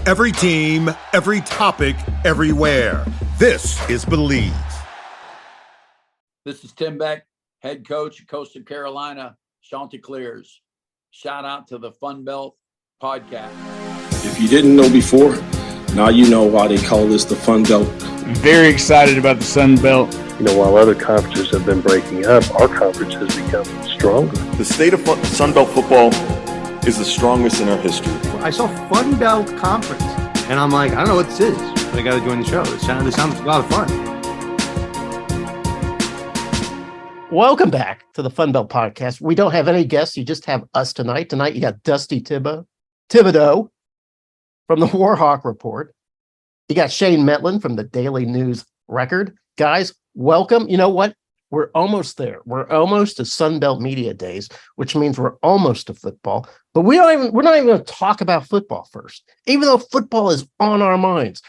Every team, every topic, everywhere. This is Believe. This is Tim Beck, head coach of Coastal Carolina Chanticleers. Shout out to the FunBelt podcast. If you didn't know before, now you know why they call this the FunBelt. Very excited about the Sun Belt. You know, while other conferences have been breaking up, our conference has become stronger. The state of Sunbelt football is the strongest in our history. I saw FunBelt Conference, and I'm like, I don't know what this is, but I got to join the show. This sounds a lot of fun. Welcome back to the FunBelt podcast. We don't have any guests. You just have us tonight. Tonight, you got Dusty Thibodeau from the Warhawk Report. You got Shane Metlin from the Daily News Record. Guys, welcome. You know what? We're almost there. We're almost to Sunbelt Media Days, which means we're almost to football. But we're not even going to talk about football first, even though football is on our minds.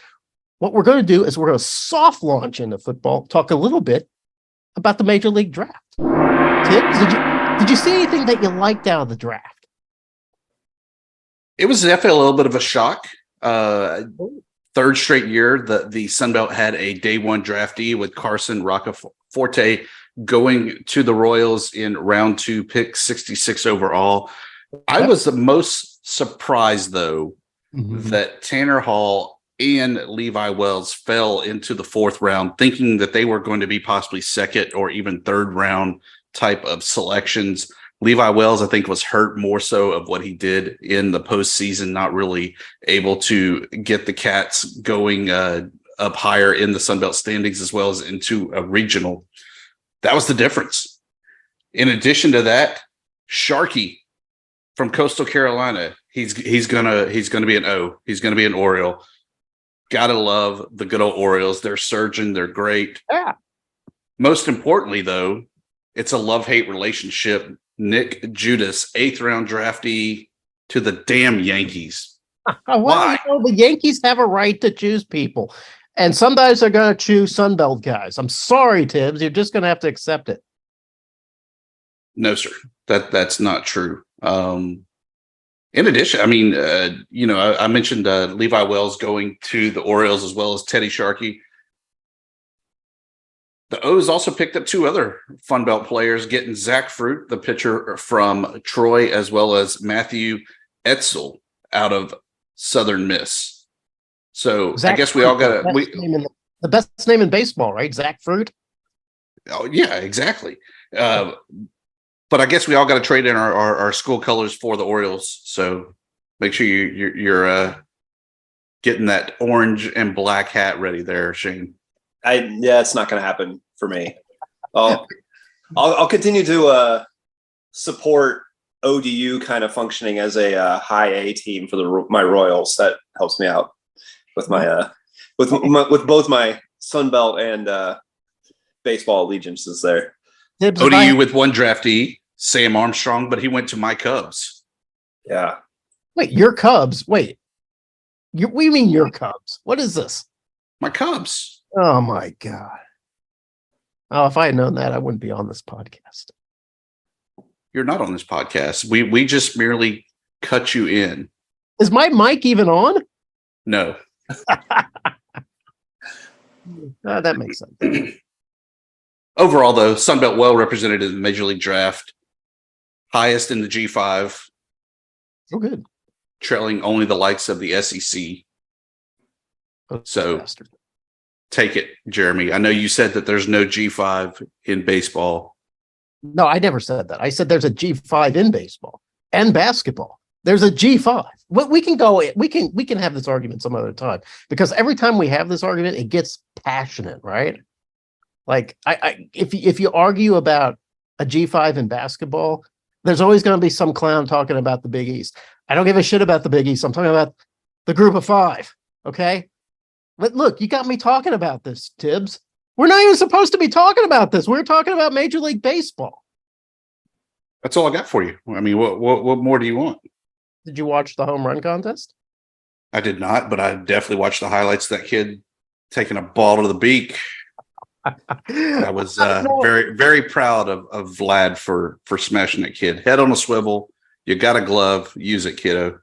What we're going to do is we're going to soft launch into football, talk a little bit about the Major League Draft. Thibs, did you see anything that you liked out of the draft? It was definitely a little bit of a shock. Third straight year that the Sunbelt had a day one draftee with Carson Roccaforte going to the Royals in round 2, pick 66 overall. I was the most surprised, though, that Tanner Hall and Levi Wells fell into the 4th round, thinking that they were going to be possibly 2nd or even 3rd round type of selections. Levi Wells, I think, was hurt more so of what he did in the postseason, not really able to get the Cats going up higher in the Sunbelt standings as well as into a regional. That was the difference. In addition to that, Sharkey from Coastal Carolina, he's gonna be an O. He's gonna be an Oriole. Gotta love the good old Orioles. They're surging. They're great. Yeah. Most importantly, though, it's a love-hate relationship. Nick Judas, 8th round draftee to the damn Yankees. Why? You know, the Yankees have a right to choose people. And sometimes they're going to choose Sunbelt guys. I'm sorry, Thibs. You're just going to have to accept it. No, sir. That's not true. In addition, I mean, I mentioned Levi Wells going to the Orioles as well as Teddy Sharkey. The O's also picked up 2 other FunBelt players, getting Zach Fruit, the pitcher from Troy, as well as Matthew Etzel out of Southern Miss. So Zach I guess we all got the best name in baseball, right? Zach Fruit. Oh yeah, exactly. But I guess we all got to trade in our school colors for the Orioles. So make sure you're getting that orange and black hat ready there, Shane. It's not going to happen for me. I'll continue to support ODU kind of functioning as a high A team for my Royals. That helps me out with my with both my Sunbelt and baseball allegiances there. ODU with 1 draftee, Sam Armstrong, but he went to my Cubs. Yeah. Wait, your Cubs? Wait, what do you mean your Cubs? What is this? My Cubs. Oh my God. Oh, if I had known that, I wouldn't be on this podcast. You're not on this podcast. We just merely cut you in. Is my mic even on? No. That makes sense. Overall, though, Sunbelt well represented in the Major League Draft. Highest in the G5. Oh, good. Trailing only the likes of the SEC. So bastard. Take it, Jeremy. I know you said that there's no G5 in baseball. No, I never said that. I said there's a G5 in baseball and basketball. There's a G5. We can go. We can have this argument some other time, because every time we have this argument, it gets passionate, right? Like if you argue about a G5 in basketball, there's always going to be some clown talking about the Big East. I don't give a shit about the Big East. I'm talking about the Group of 5. Okay. But look, you got me talking about this, Thibs. We're not even supposed to be talking about this. We're talking about Major League Baseball. That's all I got for you. I mean, what more do you want? Did you watch the home run contest? I did not, but I definitely watched the highlights of that kid taking a ball to the beak. I was very, very proud of Vlad for smashing that kid. Head on a swivel. You got a glove. Use it, kiddo.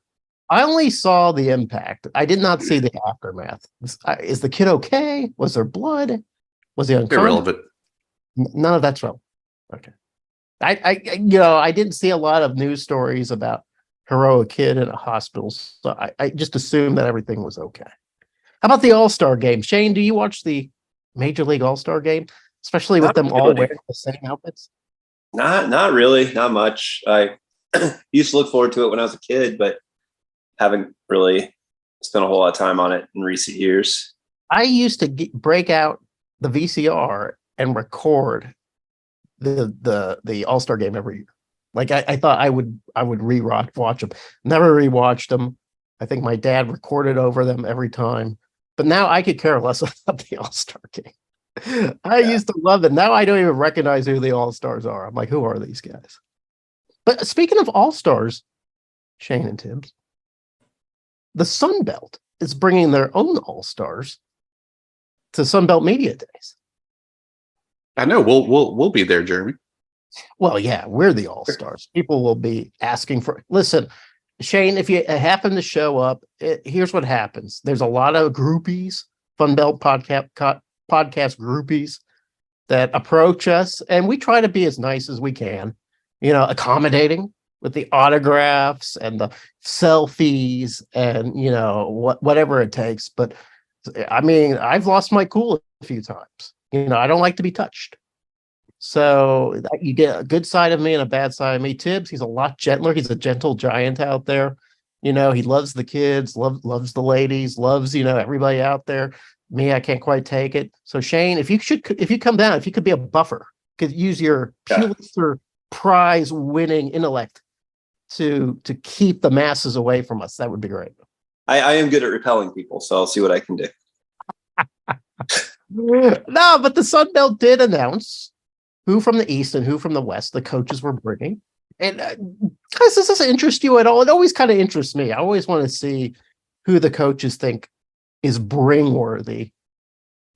I only saw the impact. I did not see the aftermath. Is the kid okay? Was there blood? Was he unconscious? Irrelevant. None of that's relevant. Okay. I didn't see a lot of news stories about heroic kid in a hospital, so I just assumed that everything was okay. How about the All-Star game? Shane, do you watch the Major League All-Star game, especially with them all wearing the same outfits? Not really, not much. I used to look forward to it when I was a kid, but haven't really spent a whole lot of time on it in recent years. I used to break out the VCR and record the All-Star game every year. Like I thought I would watch them. Never rewatched them. I think my dad recorded over them every time. But now I could care less about the All-Star game. I used to love it. Now I don't even recognize who the All-Stars are. I'm like, who are these guys? But speaking of All-Stars, Shane and Thibs, the FunBelt is bringing their own All-Stars to FunBelt Media Days. I know we'll be there, Jeremy. Well, yeah, we're the All-Stars. People will be asking for. Listen, Shane, if you happen to show up, here's what happens. There's a lot of groupies, FunBelt podcast groupies that approach us, and we try to be as nice as we can, accommodating with the autographs and the selfies and, whatever it takes. But I mean, I've lost my cool a few times. I don't like to be touched. So you get a good side of me and a bad side of me. Thibs, he's a lot gentler. He's a gentle giant out there. He loves the kids, loves the ladies, loves, everybody out there. Me, I can't quite take it. So Shane, if you come down, if you could be a buffer, could use your Pulitzer Prize winning intellect to keep the masses away from us, that would be great. I am good at repelling people, so I'll see what I can do. No, but the FunBelt did announce who from the East and who from the West the coaches were bringing. And guys, does this interest you at all? It always kind of interests me. I always want to see who the coaches think is bring-worthy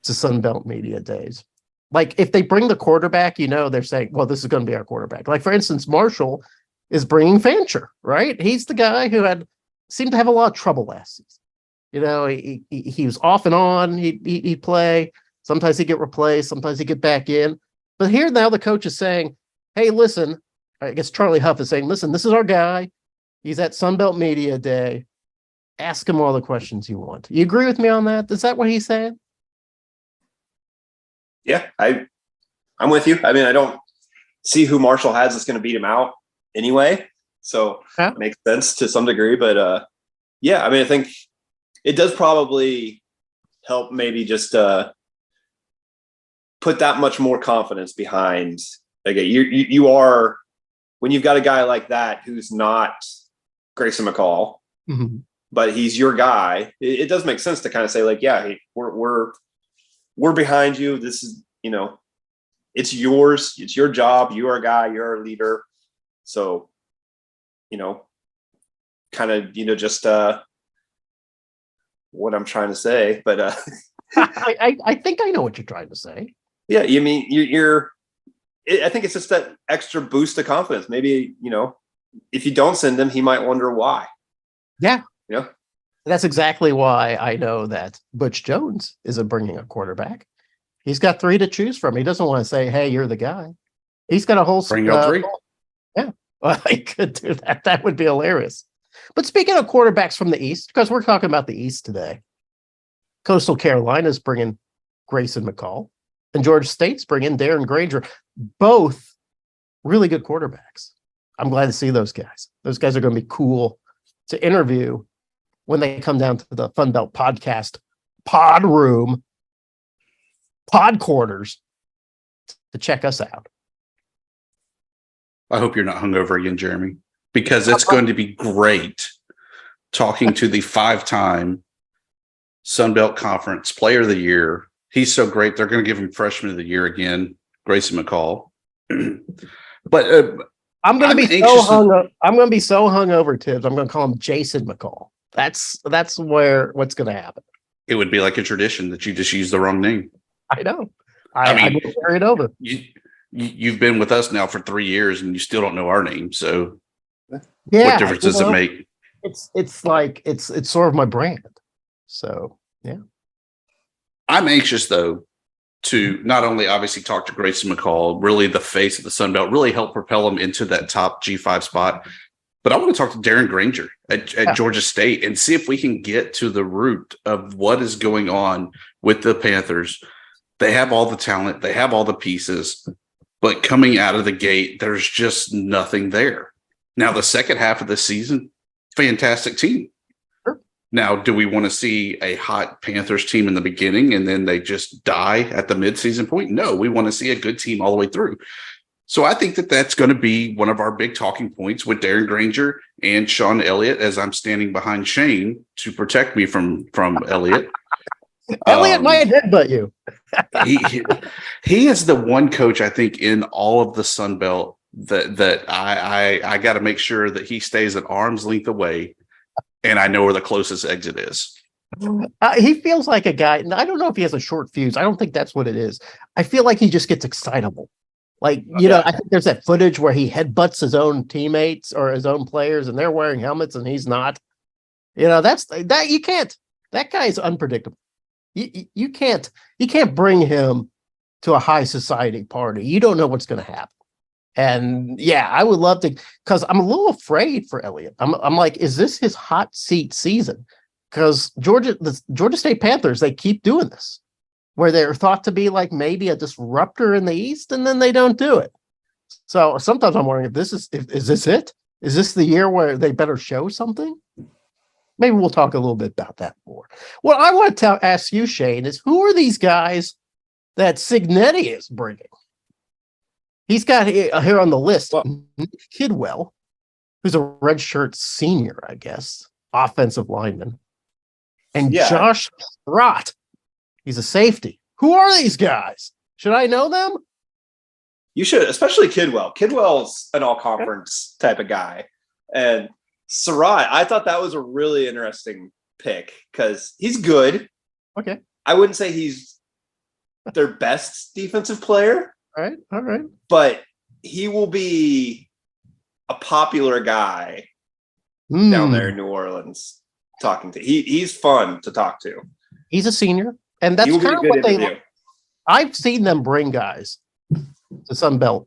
to FunBelt Media Days. Like, if they bring the quarterback, they're saying, well, this is going to be our quarterback. Like, for instance, Marshall is bringing Fancher, right? He's the guy who seemed to have a lot of trouble last season. He was off and on. He'd play. Sometimes he'd get replaced. Sometimes he'd get back in. But here now the coach is saying, hey, listen, I guess Charlie Huff is saying, listen, this is our guy. He's at FunBelt Media Day. Ask him all the questions you want. You agree with me on that? Is that what he's saying? Yeah, I'm with you. I mean, I don't see who Marshall has that's going to beat him out anyway. So it makes sense to some degree. But yeah, I mean, I think it does probably help maybe just put that much more confidence behind. Okay, you are, when you've got a guy like that who's not Grayson McCall, but he's your guy, it does make sense to kind of say, like, yeah, hey, we're behind you. This is, it's yours. It's your job. You're a guy. You're a leader. So, kind of, just what I'm trying to say. But I think I know what you're trying to say. Yeah, you mean I think it's just that extra boost of confidence. Maybe, if you don't send him, he might wonder why. Yeah. That's exactly why I know that Butch Jones isn't bringing a quarterback. He's got 3 to choose from. He doesn't want to say, hey, you're the guy. He's got a whole... Bring up 3. Yeah. Well, I could do that. That would be hilarious. But speaking of quarterbacks from the East, because we're talking about the East today, Coastal Carolina's bringing Grayson McCall, and Georgia State's bringing Darren Granger. Both really good quarterbacks. I'm glad to see those guys. Those guys are going to be cool to interview when they come down to the FunBelt podcast pod room, pod quarters, to check us out. I hope you're not hungover again, Jeremy, because it's going to be great talking to the 5-time FunBelt Conference Player of the Year. He's so great. They're going to give him Freshman of the Year again, Grayson McCall. But I'm going to be so hungover. I'm going to be so hungover, Thibs. I'm going to call him Jason McCall. That's what's going to happen. It would be like a tradition that you just use the wrong name. I know. I will carry it over. You've been with us now for 3 years and you still don't know our name. So yeah, what difference does it make? it's like it's sort of my brand. So yeah. I'm anxious though to not only obviously talk to Grayson McCall, really the face of the Sun Belt, really help propel him into that top G5 spot. But I want to talk to Darren Granger at Georgia State and see if we can get to the root of what is going on with the Panthers. They have all the talent, they have all the pieces, but coming out of the gate, there's just nothing there. Now, the second half of the season, fantastic team. Sure. Now, do we want to see a hot Panthers team in the beginning and then they just die at the midseason point? No, we want to see a good team all the way through. So I think that that's going to be one of our big talking points with Darren Granger and Shawn Elliott, as I'm standing behind Shane to protect me from Elliot. Elliot might headbutt you. he is the one coach I think in all of the Sun Belt that I got to make sure that he stays at arm's length away, and I know where the closest exit is. He feels like a guy, and I don't know if he has a short fuse. I don't think that's what it is. I feel like he just gets excitable. Like, you know, I think there's that footage where he headbutts his own teammates or his own players and they're wearing helmets and he's not. You know, that guy is unpredictable. You can't bring him to a high society party. You don't know what's going to happen. And yeah, I would love to, because I'm a little afraid for Elliot. I'm like, is this his hot seat season? Because the Georgia State Panthers, they keep doing this, where they're thought to be like maybe a disruptor in the East, and then they don't do it. So sometimes I'm wondering if this is this it? Is this the year where they better show something? Maybe we'll talk a little bit about that more. What I want to ask you, Shane, is who are these guys that Signetti is bringing? He's got here on the list, Nick Kidwell, who's a redshirt senior, I guess, offensive lineman, and Josh Rott. He's a safety. Who are these guys? Should I know them? You should, especially Kidwell. Kidwell's an all-conference type of guy. And Surratt, I thought that was a really interesting pick because he's good. Okay. I wouldn't say he's their best defensive player. All right. But he will be a popular guy down there in New Orleans talking to. He's fun to talk to. He's a senior. And that's kind of what I've seen them bring guys to FunBelt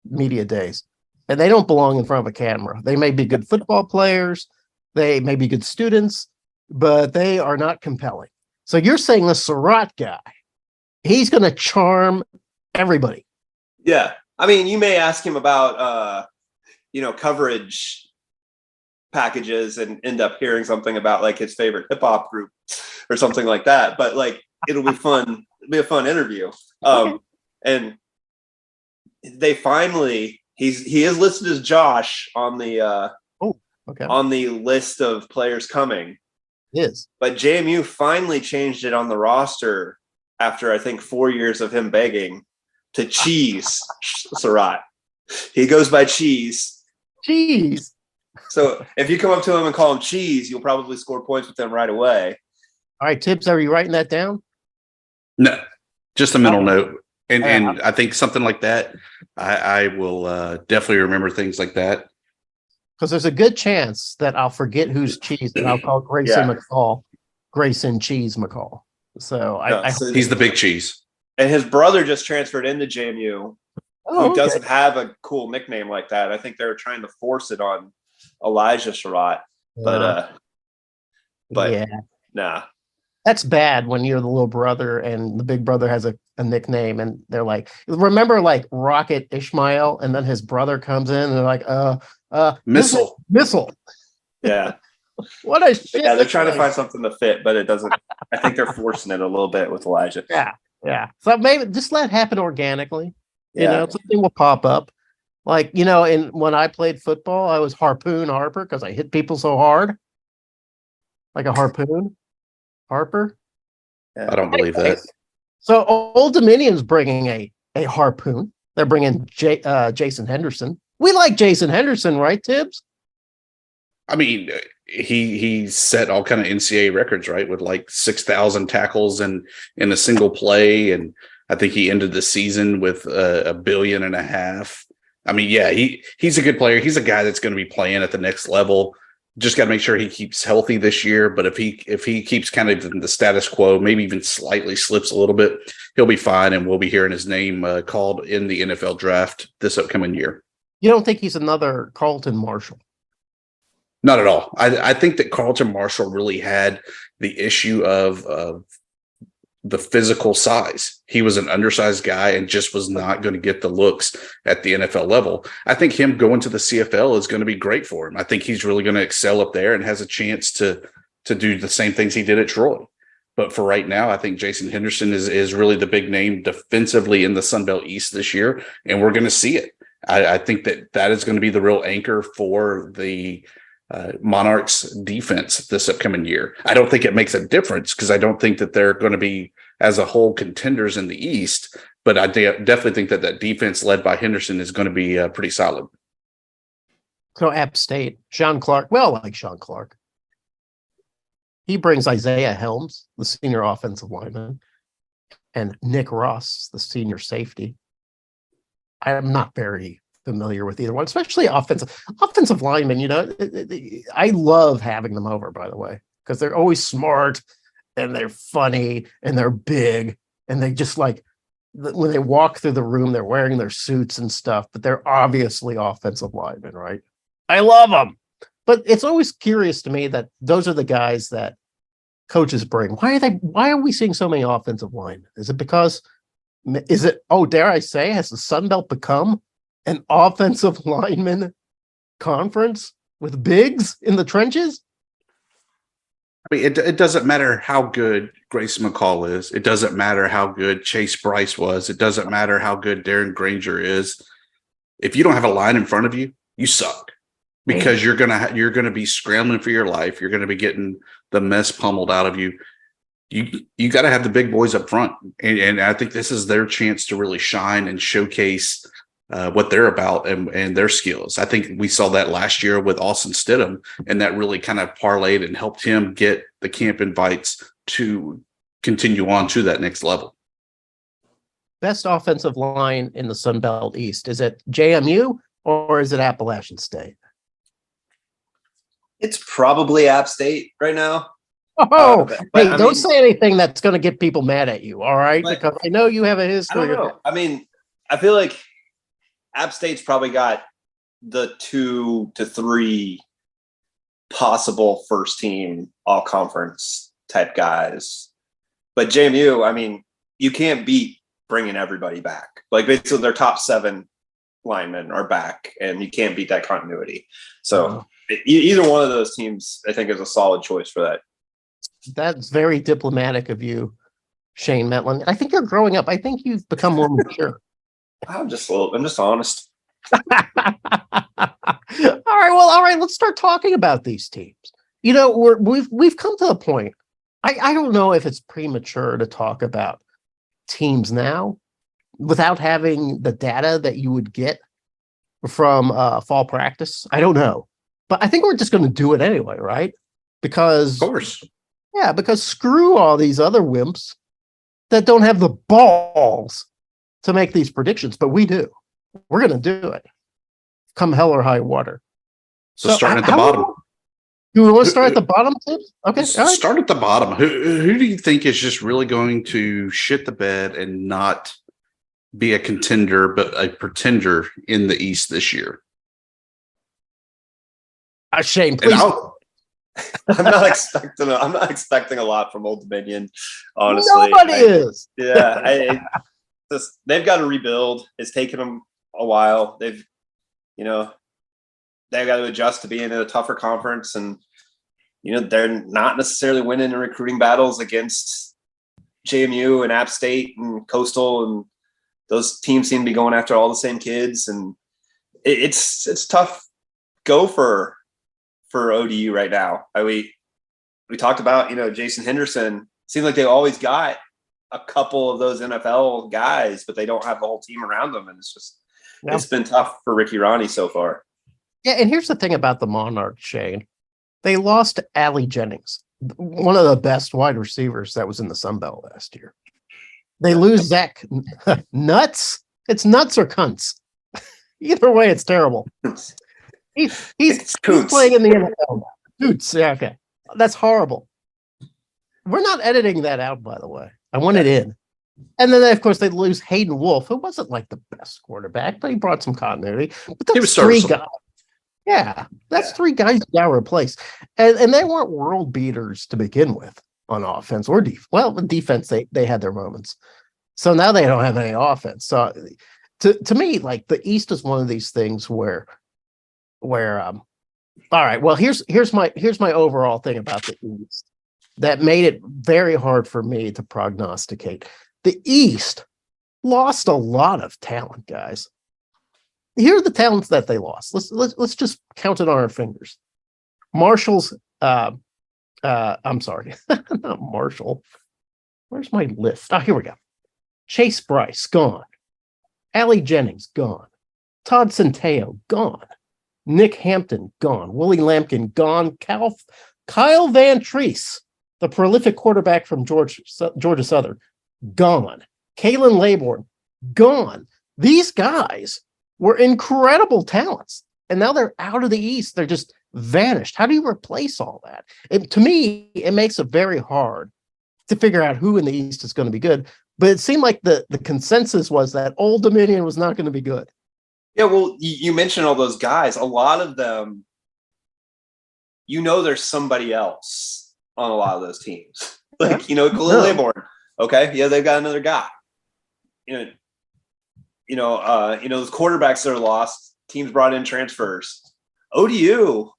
Media Days, and they don't belong in front of a camera. They may be good football players, they may be good students, but they are not compelling. So you're saying the Surratt guy, he's going to charm everybody. Yeah. I mean, you may ask him about, coverage packages and end up hearing something about like his favorite hip hop group or something like that. But like, it'll be fun. It'll be a fun interview. And they finally, he is listed as Josh on the, on the list of players coming. Yes. But JMU finally changed it on the roster after, I think, 4 years of him begging to Cheese Surratt. He goes by Cheese. Cheese. So if you come up to him and call him Cheese, you'll probably score points with him right away. All right, Thibs, are you writing that down? No, just a mental note. And I think something like that, I will definitely remember things like that. Because there's a good chance that I'll forget who's Cheese and I'll call Grayson McCall Grayson Cheese McCall. So he's the big cheese. And his brother just transferred into JMU, who doesn't have a cool nickname like that. I think they're trying to force it on Elijah Surratt. But nah. That's bad when you're the little brother and the big brother has a nickname and they're like, remember like Rocket Ishmael, and then his brother comes in and they're like, Missile. Yeah. What a shit. Yeah, they're trying to find something to fit, but it doesn't. I think they're forcing it a little bit with Elijah. Yeah. So maybe just let it happen organically. You know, something will pop up. Like, and when I played football, I was Harpoon Harper because I hit people so hard. Like a harpoon. Harper? I don't believe that. So Old Dominion's bringing a harpoon. They're bringing Jason Henderson. We like Jason Henderson, right, Thibs? I mean, he set all kind of NCAA records, right, with like 6,000 tackles in a single play, and I think he ended the season with $1.5 billion. I mean, yeah, he's a good player. He's a guy that's going to be playing at the next level. Just got to make sure he keeps healthy this year. But if he keeps kind of in the status quo, maybe even slightly slips a little bit, he'll be fine, and we'll be hearing his name called in the NFL draft this upcoming year. You don't think he's another Carlton Marshall? Not at all. I think that Carlton Marshall really had the issue of the physical size. He was an undersized guy and just was not going to get the looks at the NFL level. I think him going to the CFL is going to be great for him. I think he's really going to excel up there and has a chance to do the same things he did at Troy. But for right now, I think Jason Henderson is really the big name defensively in the Sun Belt East this year, and we're going to see it. I think that is going to be the real anchor for the Monarchs defense this upcoming year. I don't think it makes a difference because I don't think that they're going to be as a whole contenders in the East, but I definitely think that defense led by Henderson is going to be pretty solid. So App State, Shawn Clark, like Shawn Clark. He brings Isaiah Helms, the senior offensive lineman, and Nick Ross, the senior safety. I'm not very familiar with either one, especially offensive linemen. I love having them over, by the way, because they're always smart and they're funny and they're big and they just like when they walk through the room, they're wearing their suits and stuff, but they're obviously offensive linemen, right? I love them, but it's always curious to me that those are the guys that coaches bring. Why are we seeing so many offensive linemen? Dare I say, has the Sun Belt become an offensive lineman conference with bigs in the trenches? I mean, it doesn't matter how good Grayson McCall is. It doesn't matter how good Chase Bryce was. It doesn't matter how good Darren Granger is. If you don't have a line in front of you, you suck because you're gonna be scrambling for your life. You're gonna be getting the mess pummeled out of you. You got to have the big boys up front, and I think this is their chance to really shine and showcase what they're about and their skills. I think we saw that last year with Austin Stidham, and that really kind of parlayed and helped him get the camp invites to continue on to that next level. Best offensive line in the Sun Belt East, is it JMU or is it Appalachian State? It's probably App State right now. Don't say anything that's going to get people mad at you, all right? Because I know you have a history. I don't know. I mean, I feel like App State's probably got the 2 to 3 possible first team all conference type guys. But JMU, I mean, you can't beat bringing everybody back. Like basically their top 7 linemen are back and you can't beat that continuity. So either one of those teams, I think, is a solid choice for that. That's very diplomatic of you, Shane Metlin. I think you're growing up. I think you've become more mature. I'm just honest. All right. Let's start talking about these teams. We've come to the point. I don't know if it's premature to talk about teams now without having the data that you would get from fall practice. I don't know, but I think we're just going to do it anyway, right? Because of course. Yeah, because screw all these other wimps that don't have the balls to make these predictions, but we do. We're going to do it. Come hell or high water. So starting at the bottom. Do we want to start at the bottom, Thibs? Okay. All right. Start at the bottom. Who do you think is just really going to shit the bed and not be a contender, but a pretender in the East this year? Shane, please. I'm not expecting a lot from Old Dominion, honestly. Nobody is. Yeah, they've got to rebuild. It's taken them a while. They've got to adjust to being in a tougher conference, and they're not necessarily winning in recruiting battles against JMU and App State and Coastal, and those teams seem to be going after all the same kids, and it's tough go for ODU right now. We talked about, Jason Henderson. Seems like they always got a couple of those NFL guys, but they don't have the whole team around them. And it's been tough for Ricky Ronnie so far. Yeah. And here's the thing about the Monarchs, Shane. They lost Allie Jennings, one of the best wide receivers that was in the Sun Belt last year. They lose Zach Nuts. It's nuts or cunts. Either way, it's terrible. He's playing in the NFL now. Dude, yeah, okay. That's horrible. We're not editing that out, by the way. I want it in. And then, of course, they lose Hayden Wolf, who wasn't like the best quarterback, but he brought some continuity. But that's He was three serviceable. guys. Yeah, that's three guys you got to replace. And they weren't world beaters to begin with on offense or defense. Well, with defense, they had their moments. So now they don't have any offense. So to me, like the East is one of these things where all right, well, here's my overall thing about the East that made it very hard for me to prognosticate. The East lost a lot of talent, guys. Here are the talents that they lost. Let's just count it on our fingers. Marshall's I'm sorry, not Marshall. Where's my list? Oh, here we go. Chase Bryce, gone. Allie Jennings, gone. Todd Centeo, gone. Nick Hampton, gone. Willie Lampkin, gone. Kyle Van Treese, the prolific quarterback from Georgia Southern, gone. Kalen Laborn, gone. These guys were incredible talents, and now they're out of the East. They're just vanished. How do you replace all that? To me, it makes it very hard to figure out who in the East is going to be good. But it seemed like the consensus was that Old Dominion was not going to be good. Yeah, well, you mentioned all those guys. A lot of them, there's somebody else on a lot of those teams. Like, Khalil Laborn. Okay, yeah, they've got another guy. Those quarterbacks that are lost, teams brought in transfers. ODU,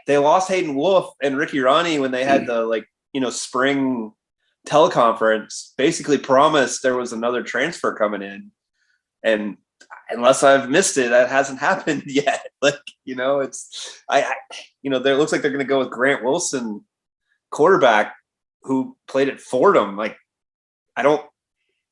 they lost Hayden Wolf and Ricky Ronnie when they had the spring teleconference. Basically promised there was another transfer coming in, and unless I've missed it, that hasn't happened yet. There looks like they're going to go with Grant Wilson, quarterback who played at Fordham.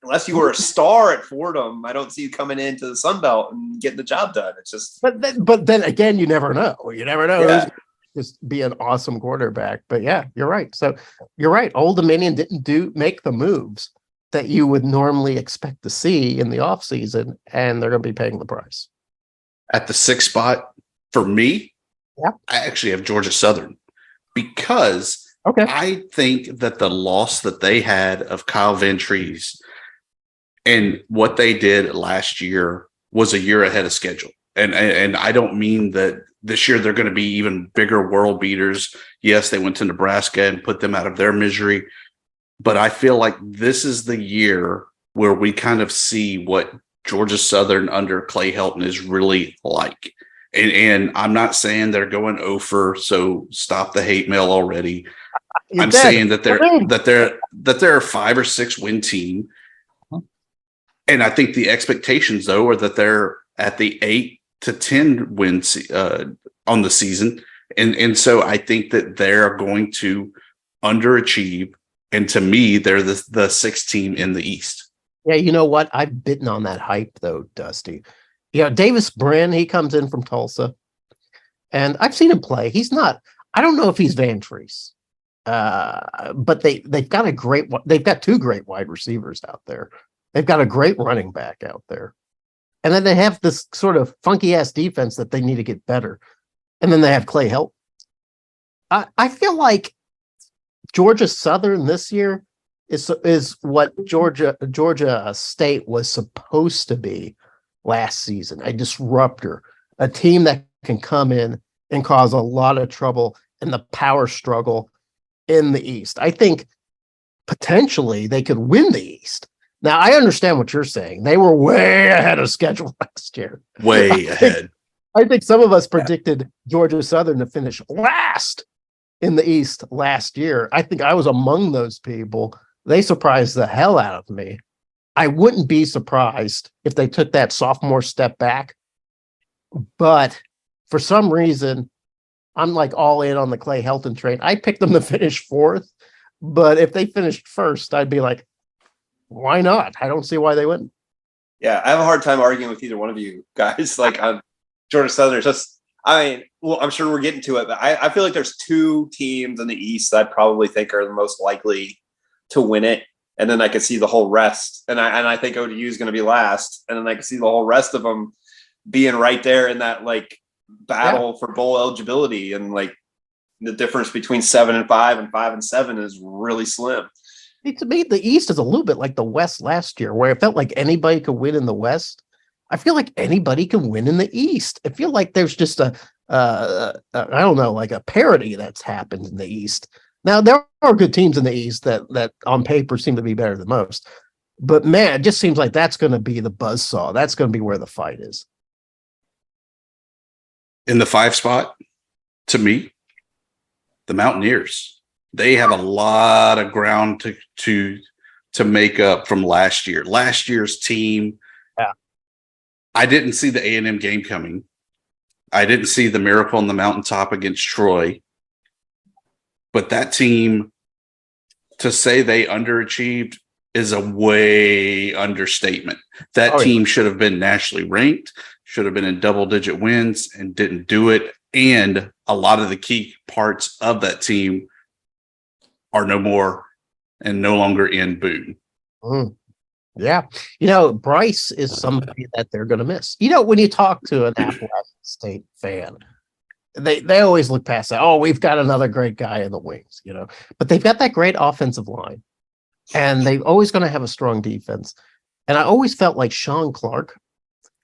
Unless you were a star at Fordham, I don't see you coming into the Sun Belt and getting the job done. It's just, but then again, you never know. You never know. Yeah. Just be an awesome quarterback. But yeah, you're right. So you're right. Old Dominion didn't make the moves that you would normally expect to see in the offseason, and they're going to be paying the price. At the 6th spot for me, I actually have Georgia Southern because I think that the loss that they had of Kyle Van Treese and what they did last year was a year ahead of schedule. And I don't mean that this year they're going to be even bigger world beaters. Yes, they went to Nebraska and put them out of their misery. But I feel like this is the year where we kind of see what Georgia Southern under Clay Helton is really like. And I'm not saying they're going over, so stop the hate mail already. I'm saying that they're a 5 or 6 win team. And I think the expectations, though, are that they're at the 8 to 10 wins on the season. And so I think that they're going to underachieve. And to me, they're the 6th team in the East. Yeah, you know what? I've bitten on that hype, though, Dusty. Davis Brin, he comes in from Tulsa. And I've seen him play. I don't know if he's Van Treese. But they've got 2 great wide receivers out there. They've got a great running back out there. And then they have this sort of funky ass defense that they need to get better. And then they have Clay Helton. I feel like Georgia Southern this year is what Georgia State was supposed to be last season. A disruptor, a team that can come in and cause a lot of trouble in the power struggle in the East. I think potentially they could win the East. Now, I understand what you're saying. They were way ahead of schedule last year. Way ahead. I think some of us predicted Georgia Southern to finish last in the East last year. I think I was among those people. They surprised the hell out of me. I wouldn't be surprised if they took that sophomore step back. But for some reason, I'm like all in on the Clay Helton train. I picked them to finish 4th. But if they finished 1st, I'd be like, why not? I don't see why they wouldn't. Yeah, I have a hard time arguing with either one of you guys. On Georgia Southern, I'm sure we're getting to it, but I feel like there's 2 teams in the East that I probably think are the most likely to win it. And then I could see the whole rest. And I think ODU is going to be last. And then I could see the whole rest of them being right there in that battle for bowl eligibility. And the difference between 7-5 and 5-7 is really slim. To me, the East is a little bit like the West last year, where it felt like anybody could win in the West. I feel like anybody can win in the East. I feel like there's just I don't know, like a parity that's happened in the East. Now, there are good teams in the East that on paper seem to be better than most. But man, it just seems like that's going to be the buzzsaw. That's going to be where the fight is. In the 5 spot, to me, the Mountaineers. They have a lot of ground to make up from last year. Last year's team. Yeah. I didn't see the A&M game coming. I didn't see the miracle on the mountaintop against Troy. But that team, to say they underachieved is a way understatement. That team should have been nationally ranked, should have been in double-digit wins, and didn't do it. And a lot of the key parts of that team are no more and no longer in Boone. Yeah. Bryce is somebody that they're going to miss. When you talk to an Appalachian State fan, they always look past that. Oh, we've got another great guy in the wings, but they've got that great offensive line, and they're always going to have a strong defense. And I always felt like Shawn Clark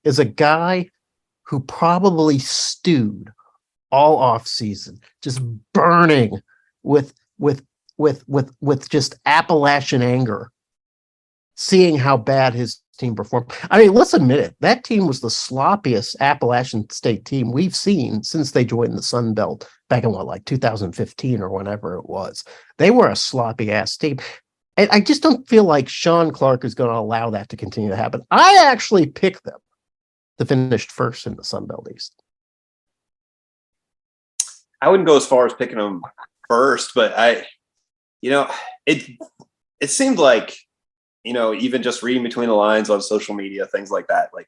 is a guy who probably stewed all off season, just burning with just Appalachian anger, seeing how bad his team performed. I mean, let's admit it. That team was the sloppiest Appalachian State team we've seen since they joined the Sun Belt back in 2015 or whenever it was. They were a sloppy ass team. And I just don't feel like Shawn Clark is going to allow that to continue to happen. I actually picked them to finish first in the Sun Belt East. I wouldn't go as far as picking them first, but it seemed like, even just reading between the lines on social media, things like that, like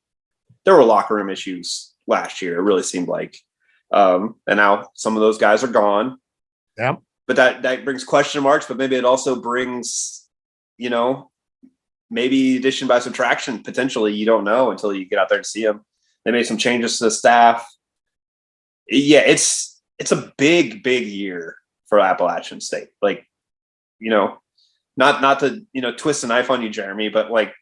there were locker room issues last year. It really seemed like, and now some of those guys are gone. Yeah. But that brings question marks, but maybe it also brings, maybe addition by subtraction. Potentially, you don't know until you get out there to see them. They made some changes to the staff. Yeah, it's a big year for Appalachian State. Like, not to, twist a knife on you, Jeremy, but like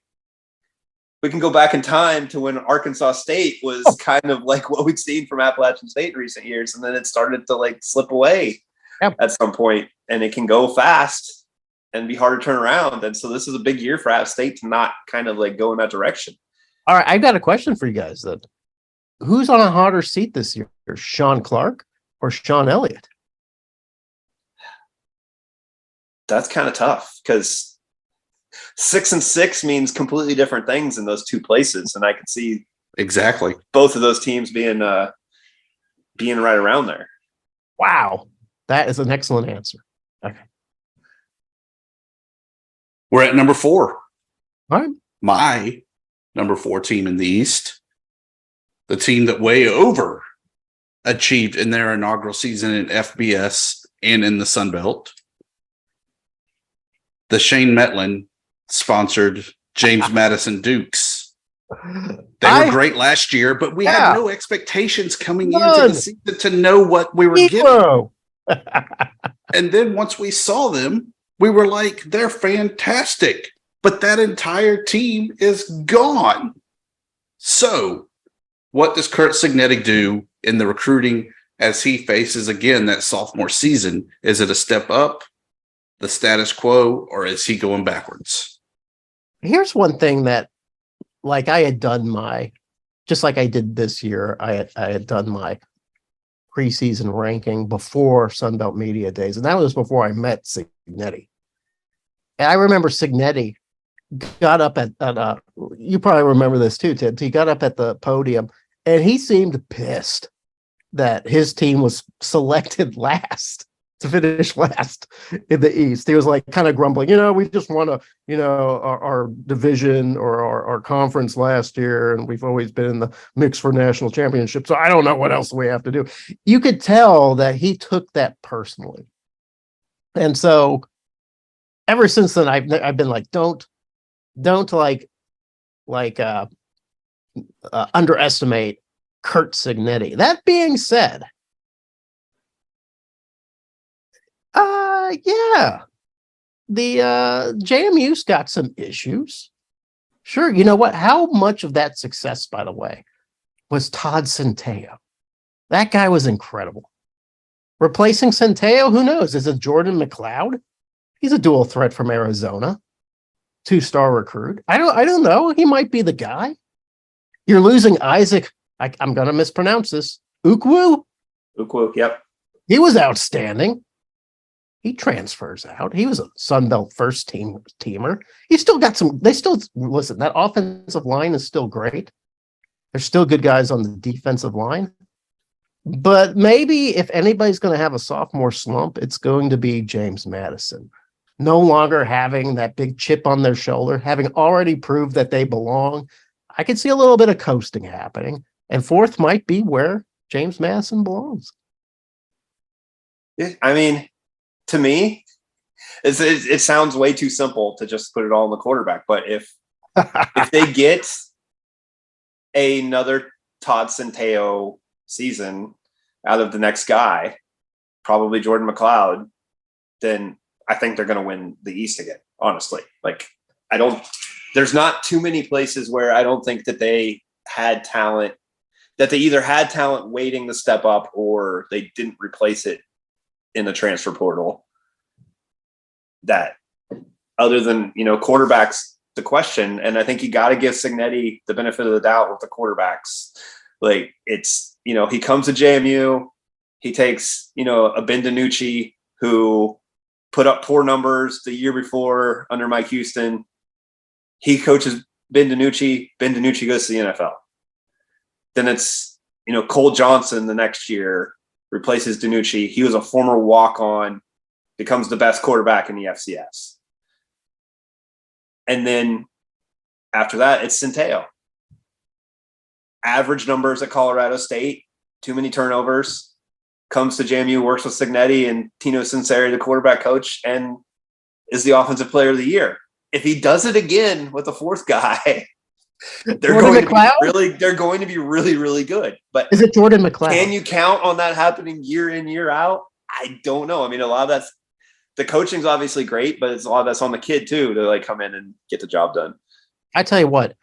we can go back in time to when Arkansas State was kind of like what we'd seen from Appalachian State in recent years. And then it started to like slip away at some point, and it can go fast and be hard to turn around. And so this is a big year for App State to not kind of like go in that direction. All right. I've got a question for you guys then. Who's on a hotter seat this year? Shawn Clark or Shawn Elliott? That's kind of tough because 6-6 means completely different things in those two places. And I could see exactly both of those teams being right around there. Wow. That is an excellent answer. Okay. We're at number 4. All right. My number 4 team in the East, the team that way over achieved in their inaugural season in FBS and in the Sun Belt. The Shane Metlin sponsored James Madison Dukes. They were great last year, but we had no expectations coming into the season to know what we were getting. And then once we saw them, we were like, they're fantastic. But that entire team is gone. So what does Kurt Signetti do in the recruiting as he faces again that sophomore season? Is it a step up, the status quo, or is he going backwards? Here's one thing that, like, I had done just like I did this year, I had done my preseason ranking before Sunbelt Media Days, and that was before I met Signetti. And I remember Signetti got up at you probably remember this too, Thibs. He got up at the podium and he seemed pissed that his team was selected last to finish last in the East. He was like kind of grumbling, we just won our division or our conference last year, and we've always been in the mix for national championship. So I don't know what else we have to do. You could tell that he took that personally. And so ever since then, I've been like, don't underestimate Kurt Signetti. That being said, Yeah. The JMU's got some issues. Sure. You know what? How much of that success, by the way, was Todd Centeio? That guy was incredible. Replacing Centeio, who knows? Is it Jordan McLeod? He's a dual threat from Arizona, 2-star recruit. I don't know. He might be the guy. You're losing Isaac. I'm going to mispronounce this. Ukwu. Yep. He was outstanding. He transfers out. He was a Sunbelt first teamer. He's still got some. Listen, that offensive line is still great. There's still good guys on the defensive line. But maybe if anybody's going to have a sophomore slump, it's going to be James Madison. No longer having that big chip on their shoulder, having already proved that they belong. I could see a little bit of coasting happening. And fourth might be where James Madison belongs. I mean, to me, it sounds way too simple to just put it all in the quarterback. But if they get another Todd Centeio season out of the next guy, probably Jordan McLeod, then I think they're going to win the East again. Honestly, there's not too many places where I don't think that they had talent, that they either had talent waiting to step up or they didn't replace it in the transfer portal. That other than, quarterbacks, the question, and I think you got to give Cignetti the benefit of the doubt with the quarterbacks. Like he comes to JMU, he takes, a Ben DiNucci who put up poor numbers the year before under Mike Houston. He coaches Ben DiNucci. Ben DiNucci goes to the NFL. Then it's, Cole Johnson the next year replaces DiNucci. He was a former walk-on, becomes the best quarterback in the FCS. And then after that, it's Centeio. Average numbers at Colorado State, too many turnovers, comes to JMU, works with Cignetti and Tino Sinceri, the quarterback coach, and is the offensive player of the year. If he does it again with the fourth guy, they're going to be really, really good. But is it Jordan McLeod? Can you count on that happening year in, year out? I don't know. I mean, a lot of that's the coaching's obviously great, but it's a lot of that's on the kid too to come in and get the job done. I tell you what,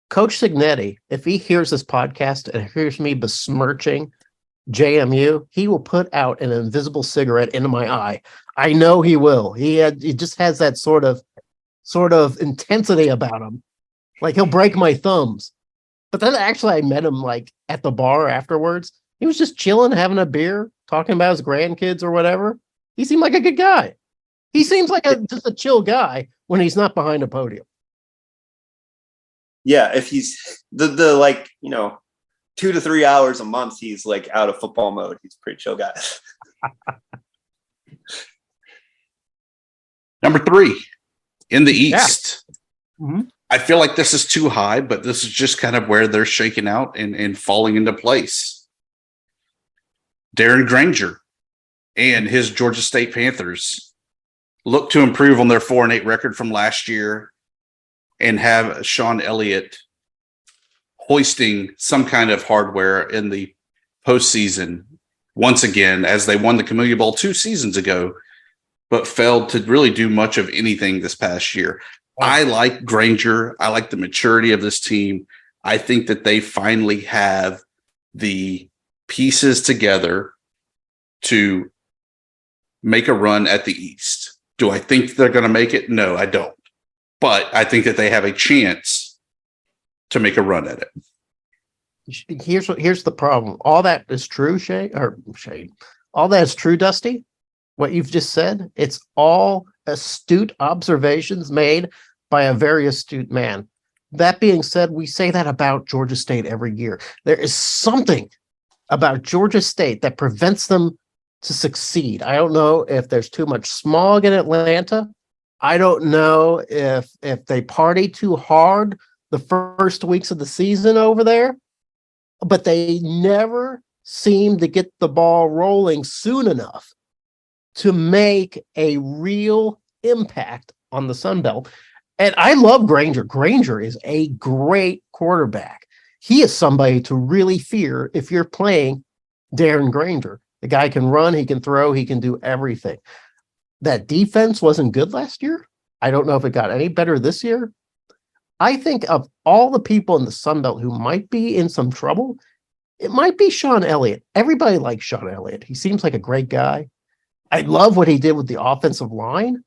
Coach Cignetti, if he hears this podcast and hears me besmirching JMU, he will put out an invisible cigarette into my eye. I know he will. He just has that sort of intensity about him. Like he'll break my thumbs. But then actually I met him at the bar afterwards. He was just chilling, having a beer, talking about his grandkids or whatever. He seemed like a good guy. He seems like just a chill guy when he's not behind a podium. Yeah, if he's the 2 to 3 hours a month, he's out of football mode. He's a pretty chill guy. Number 3 in the East. Yeah. Mm-hmm. I feel like this is too high, but this is just kind of where they're shaking out and falling into place. Darren Granger and his Georgia State Panthers look to improve on their 4-8 record from last year and have Shawn Elliot hoisting some kind of hardware in the postseason once again, as they won the Camellia Bowl 2 seasons ago, but failed to really do much of anything this past year. I like Granger. I like the maturity of this team. I think that they finally have the pieces together to make a run at the East. Do I think they're going to make it? No, I don't. But I think that they have a chance to make a run at it. Here's the problem. All that is true, Shane. All that is true, Dusty. What you've just said, it's all astute observations made by a very astute man. That being said, we say that about Georgia State every year. There is something about Georgia State that prevents them to succeed. I don't know if there's too much smog in Atlanta. I don't know if they party too hard the first weeks of the season over there, but they never seem to get the ball rolling soon enough to make a real impact on the Sun Belt. And I love Granger. Granger is a great quarterback. He is somebody to really fear if you're playing Darren Granger. The guy can run, he can throw, he can do everything. that defense wasn't good last year. I don't know if it got any better this year. I think of all the people in the Sun Belt who might be in some trouble, it might be Shawn Elliott. Everybody likes Shawn Elliott. He seems like a great guy. I love what he did with the offensive line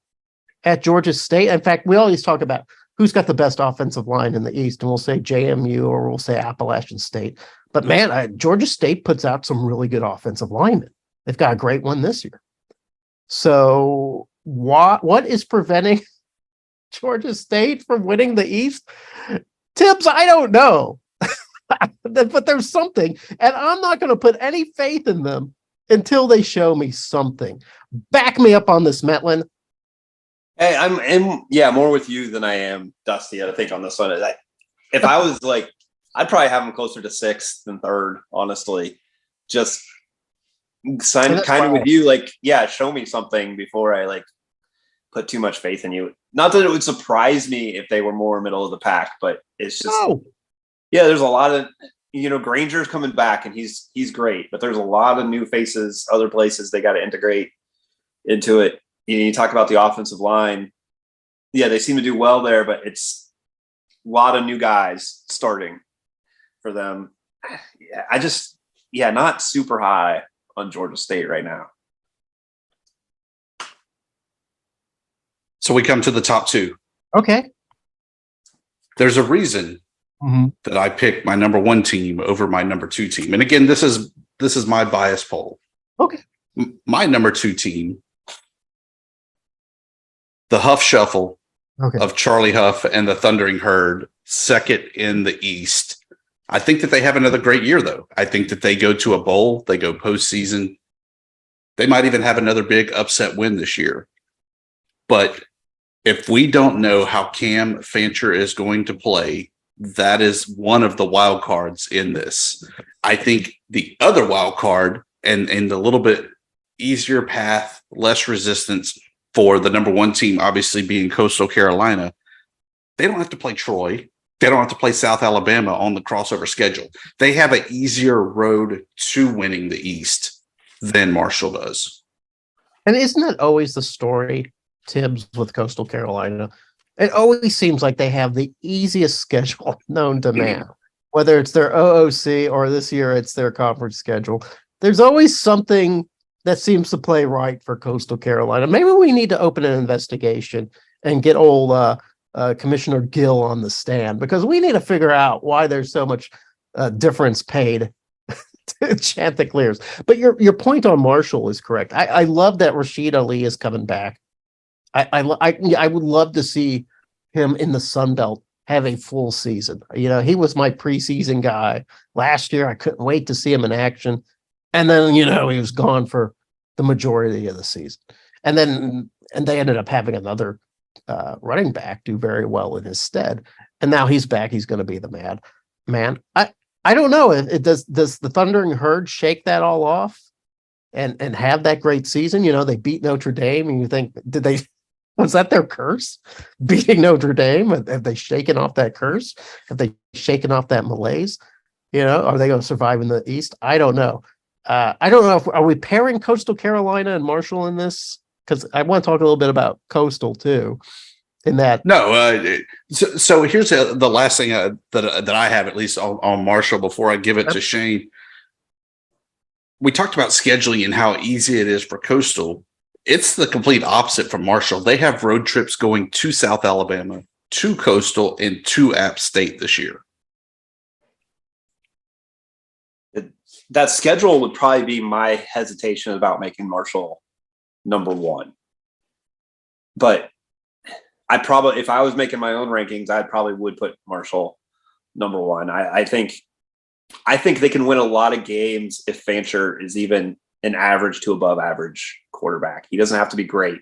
at Georgia State. In fact, we always talk about who's got the best offensive line in the East, and we'll say JMU or we'll say Appalachian State. But man, Georgia State puts out some really good offensive linemen. They've got a great one this year. So what is preventing Georgia State from winning the East? Thibs, I don't know. But there's something, and I'm not going to put any faith in them until they show me something. Back me up on this, Metlin. Hey, I'm more with you than I am Dusty, I think, on this one. If I was like, I'd probably have them closer to 6th than 3rd, honestly. Just kind of with you, like, yeah, show me something before I like put too much faith in you. Not that it would surprise me if they were more middle of the pack, but it's just yeah, there's a lot of, Granger's coming back and he's great, but there's a lot of new faces, other places they got to integrate into it. You talk about the offensive line. Yeah, they seem to do well there, but it's a lot of new guys starting for them. Yeah, not super high on Georgia State right now. So we come to the top 2. Okay. There's a reason that I picked my number 1 team over my number 2 team. And again, this is my bias poll. Okay. My number 2 team, the Huff Shuffle of Charlie Huff and the Thundering Herd, 2nd in the East. I think that they have another great year, though. I think that they go to a bowl, they go postseason. They might even have another big upset win this year. But if we don't know how Cam Fancher is going to play, that is one of the wild cards in this. I think the other wild card and the little bit easier path, less resistance for the number 1 team, obviously being Coastal Carolina, they don't have to play Troy. They don't have to play South Alabama on the crossover schedule. They have an easier road to winning the East than Marshall does. And isn't that always the story, Thibs, with Coastal Carolina? It always seems like they have the easiest schedule known to man, whether it's their OOC or this year it's their conference schedule. There's always something that seems to play right for Coastal Carolina. Maybe we need to open an investigation and get old Commissioner Gill on the stand, because we need to figure out why there's so much difference paid to Chanticleers. But your point on Marshall is correct. I love that Rashid Ali is coming back. I would love to see him in the Sun Belt have a full season. He was my preseason guy last year. I couldn't wait to see him in action. And then, he was gone for the majority of the season. And they ended up having another running back do very well in his stead. And now he's back. He's going to be the man. I don't know. Does the Thundering Herd shake that all off and have that great season? They beat Notre Dame, and you think, was that their curse? Beating Notre Dame? Have they shaken off that curse? Have they shaken off that malaise? Are they going to survive in the East? I don't know. I don't know. Are we pairing Coastal Carolina and Marshall in this? Because I want to talk a little bit about Coastal too. In that, no. So here's the last thing that I have, at least on Marshall, before I give it to Shane. We talked about scheduling and how easy it is for Coastal. It's the complete opposite from Marshall. They have road trips going to South Alabama, to Coastal, and to App State this year. That schedule would probably be my hesitation about making Marshall number 1. But if I was making my own rankings, I probably would put Marshall number 1. I think they can win a lot of games if Fancher is even an average to above average quarterback. He doesn't have to be great.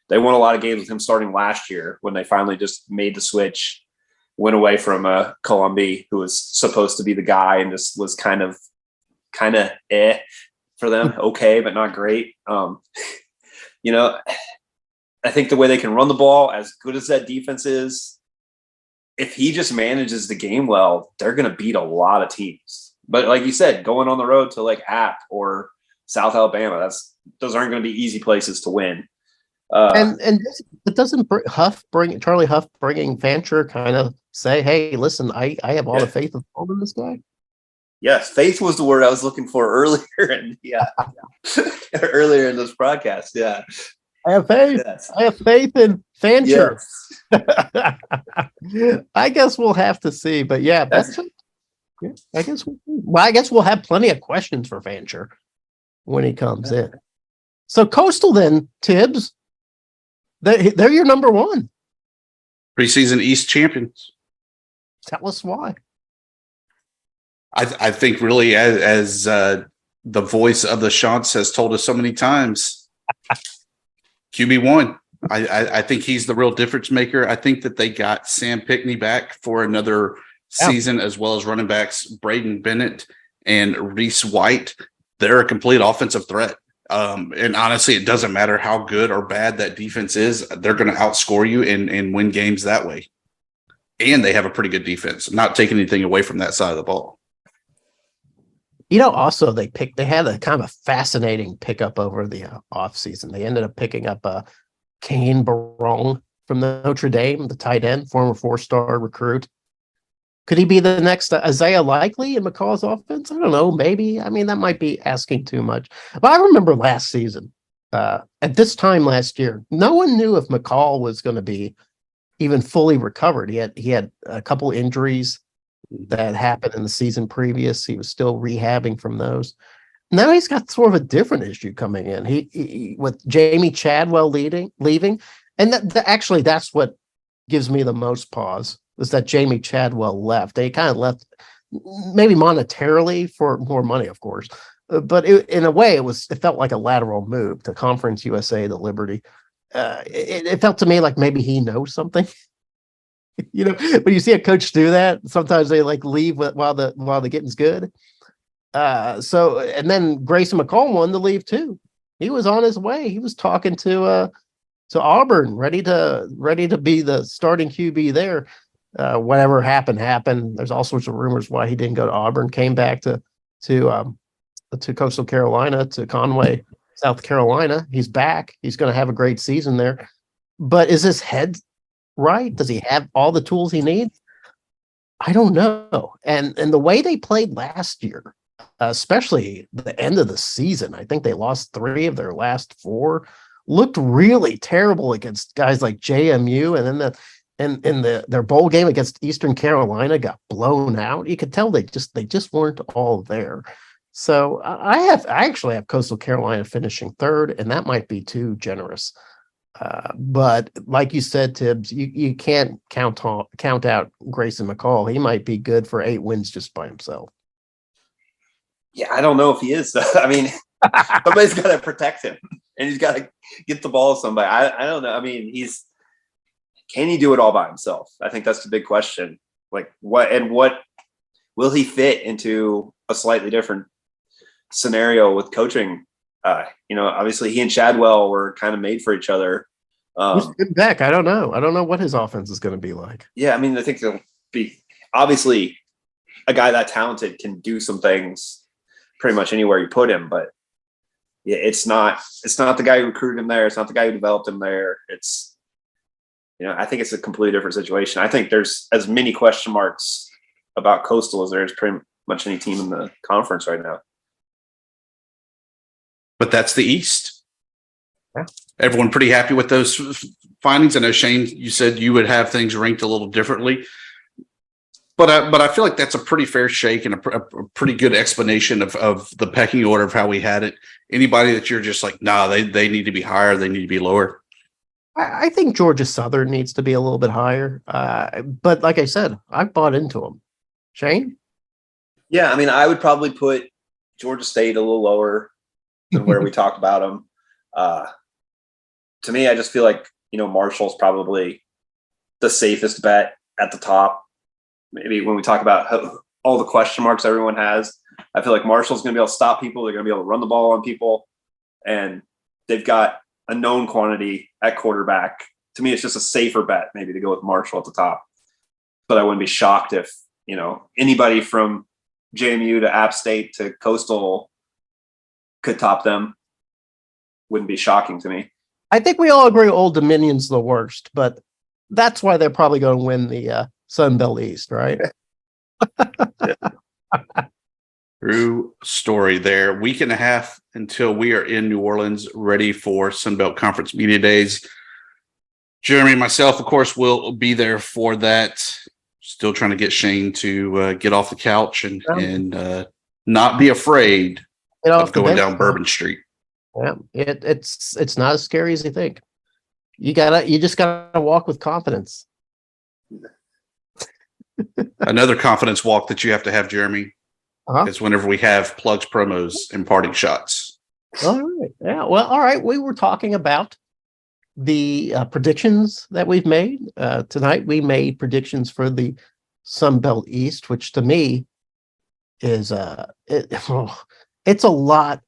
They won a lot of games with him starting last year when they finally just made the switch, went away from Columbi, who was supposed to be the guy, and just was kind of for them. Okay, but not great. I think the way they can run the ball, as good as that defense is, if he just manages the game well, they're going to beat a lot of teams. But like you said, going on the road to like App or South Alabama, those aren't going to be easy places to win. It doesn't Charlie Huff bringing Fancher kind of say, hey, listen, I have all the faith of all in this guy. Yes, faith was the word I was looking for earlier in earlier in this broadcast. Yeah. I have faith. Yes. I have faith in Fancher. Yes. I guess we'll have to see, but I guess we'll have plenty of questions for Fancher when he comes in. So Coastal then, Thibs, they're your number one. Preseason East champions. Tell us why. I think really as the voice of the Shants has told us so many times, QB1. I think he's the real difference maker. I think that they got Sam Pickney back for another season, as well as running backs Braden Bennett and Reese White. They're a complete offensive threat. And honestly, it doesn't matter how good or bad that defense is. They're going to outscore you and win games that way. And they have a pretty good defense, not taking anything away from that side of the ball. Also they had a kind of a fascinating pickup over the offseason. They ended up picking up Kane Barong from Notre Dame, the tight end, former 4-star recruit. Could he be the next Isaiah Likely in McCall's offense? I don't know. Maybe. I mean, that might be asking too much. But I remember last season, at this time last year, no one knew if McCall was going to be even fully recovered. He had a couple injuries that happened in the season previous. He was still rehabbing from those. Now he's got sort of a different issue coming in. He with Jamie Chadwell leaving, and actually that's what gives me the most pause, is that Jamie Chadwell left. They kind of left maybe monetarily for more money, of course, but in a way it felt like a lateral move to Conference USA, to Liberty. It felt to me like maybe he knows something. When you see a coach do that, sometimes they leave while the getting's good. And then Grayson McCall wanted to leave too. He was on his way. He was talking to Auburn, ready to be the starting QB there. Whatever happened. There's all sorts of rumors why he didn't go to Auburn. Came back to Coastal Carolina, to Conway, South Carolina. He's back. He's going to have a great season there. But is his head right? Does he have all the tools he needs? I don't know. And the way they played last year, especially the end of the season, I think they lost 3 of their last 4, looked really terrible against guys like JMU, and then their bowl game against Eastern Carolina got blown out. You could tell they just weren't all there. So I actually have Coastal Carolina finishing 3rd, and that might be too generous. But like you said, Thibs, you can't count out Grayson McCall. He might be good for 8 wins just by himself. Yeah, I don't know if he is. I mean, somebody's got to protect him, and he's got to get the ball to somebody. I don't know. I mean, can he do it all by himself? I think that's the big question. What will he fit into a slightly different scenario with coaching? Obviously he and Chadwell were kind of made for each other. Who's back? I don't know. I don't know what his offense is going to be like. Yeah, I mean, I think there'll be obviously a guy that talented can do some things pretty much anywhere you put him, but yeah, it's not the guy who recruited him there. It's not the guy who developed him there. It's, I think it's a completely different situation. I think there's as many question marks about Coastal as there is pretty much any team in the conference right now. But that's the East. Yeah. Everyone pretty happy with those findings. I know, Shane, you said you would have things ranked a little differently. But I feel like that's a pretty fair shake and a pretty good explanation of the pecking order of how we had it. Anybody that you're just like, nah, they need to be higher, they need to be lower. I think Georgia Southern needs to be a little bit higher. But like I said, I've bought into them. Shane? Yeah, I mean, I would probably put Georgia State a little lower than where we talked about them. To me, I just feel like, Marshall's probably the safest bet at the top. Maybe when we talk about all the question marks everyone has, I feel like Marshall's going to be able to stop people. They're going to be able to run the ball on people. And they've got a known quantity at quarterback. To me, it's just a safer bet maybe to go with Marshall at the top. But I wouldn't be shocked if, anybody from JMU to App State to Coastal could top them. Wouldn't be shocking to me. I think we all agree Old Dominion's the worst, but that's why they're probably going to win the Sun Belt East, right? True story there. Week and a half until we are in New Orleans, ready for Sunbelt Conference Media Days. Jeremy and myself, of course, will be there for that. Still trying to get Shane to get off the couch and not be afraid of going down Bourbon Street. Yeah, it's not as scary as you think. You just gotta walk with confidence. Another confidence walk that you have to have, Jeremy, is whenever we have plugs, promos, and parting shots. All right. Yeah. Well, all right. We were talking about the predictions that we've made. Tonight we made predictions for the Sun Belt East, which to me is it's a lot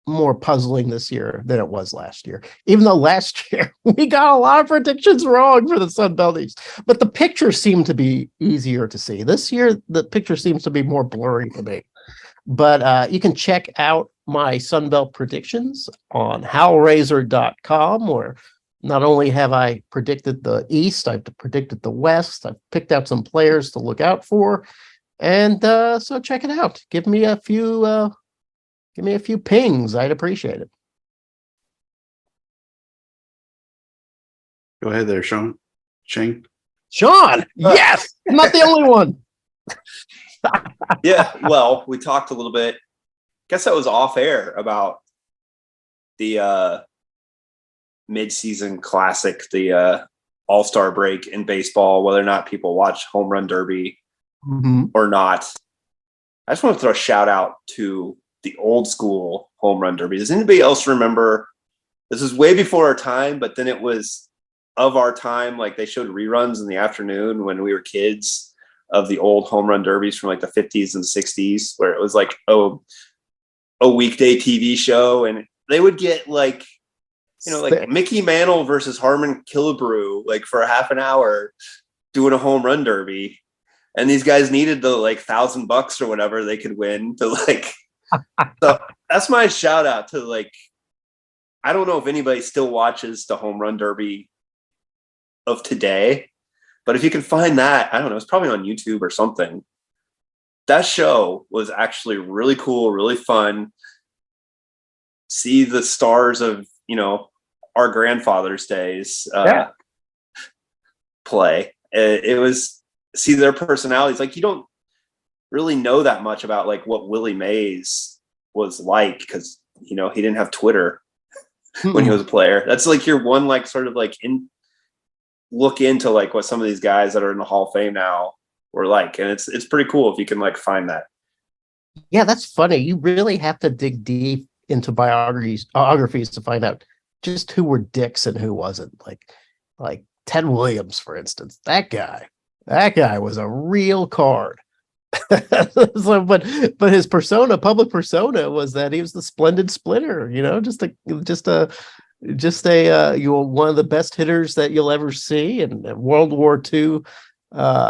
more puzzling this year than it was last year. Even though last year we got a lot of predictions wrong for the Sun Belt East, but the picture seemed to be easier to see. This year, the picture seems to be more blurry to me. But you can check out my Sun Belt predictions on howlraiser.com, where not only have I predicted the East, I've predicted the West. I've picked out some players to look out for. And so check it out. Give me a few pings. I'd appreciate it. Go ahead there, Shawn. Shane. Shawn, yes, I'm not the only one. Yeah, well, we talked a little bit. Guess that was off air about the mid-season classic, the All-Star break in baseball, whether or not people watch Home Run Derby or not. I just want to throw a shout out to the old school Home Run Derby. Does anybody else remember? This was way before our time, but then it was of our time. Like they showed reruns in the afternoon when we were kids of the old Home Run Derbies from like the 50s and 60s, where it was like a weekday TV show, and they would get like, like Mickey Mantle versus Harmon Killebrew, like for a half an hour doing a home run derby. And these guys needed the like $1,000 or whatever they could win to like, so that's my shout out to like, I don't know if anybody still watches the Home Run Derby of today, but if you can find that, I don't know, it's probably on YouTube or something. That show was actually really cool, really fun. See the stars of, our grandfather's days play. It was, see their personalities. Like, you don't really know that much about like what Willie Mays was like, because, he didn't have Twitter when he was a player. That's like your one, like sort of like look into like what some of these guys that are in the Hall of Fame now were like. And it's pretty cool if you can like find that. Yeah, that's funny. You really have to dig deep into biographies to find out just who were dicks and who wasn't. Like Ted Williams, for instance. That guy was a real card. So, but his public persona was that he was the splendid splitter, just a one of the best hitters that you'll ever see, and World War II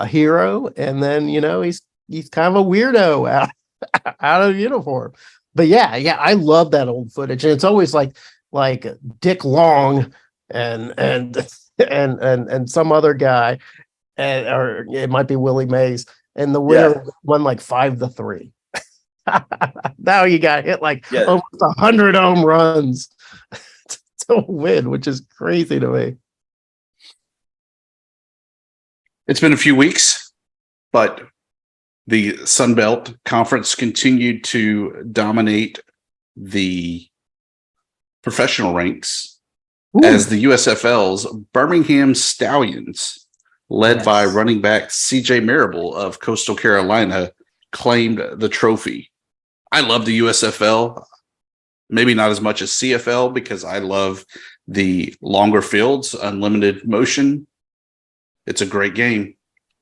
hero. And then he's kind of a weirdo out of uniform. But yeah, I love that old footage, and it's always like Dick Long and some other guy, or it might be Willie Mays, and the winner won like 5-3. Now you got hit like almost 100 home runs to win, which is crazy to me. It's been a few weeks, but the Sun Belt Conference continued to dominate the professional ranks as the USFL's Birmingham Stallions, led by running back CJ Marable of Coastal Carolina, claimed the trophy. I love the USFL, maybe not as much as CFL, because I love the longer fields, unlimited motion. It's a great game.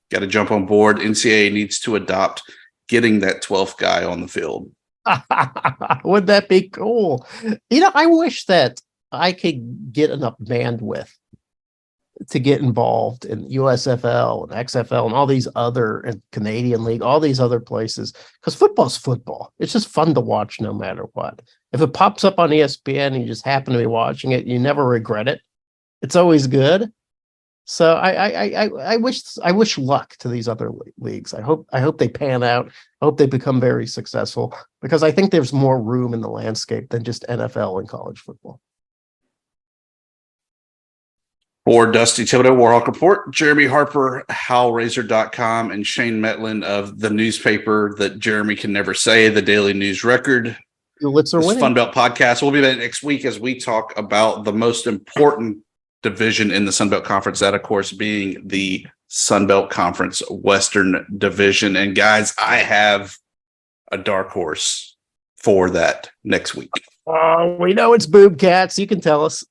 Got to jump on board. NCAA needs to adopt getting that 12th guy on the field. Would that be cool? I wish that I could get enough bandwidth to get involved in USFL and XFL and all these other and Canadian League, all these other places, because football's football. It's just fun to watch no matter what. If it pops up on ESPN and you just happen to be watching it, you never regret it. It's always good. So I wish luck to these other leagues. I hope they pan out. I hope they become very successful, because I think there's more room in the landscape than just NFL and college football. For Dusty Thibodeau, Warhawk Report, Jeremy Harper, HowlRazor.com, and Shane Metlin of the newspaper that Jeremy can never say, the Daily News Record. This FunBelt podcast. We'll be back next week as we talk about the most important division in the Sunbelt Conference, that, of course, being the Sunbelt Conference Western Division. And, guys, I have a dark horse for that next week. Oh, we know it's Boob Cats. You can tell us.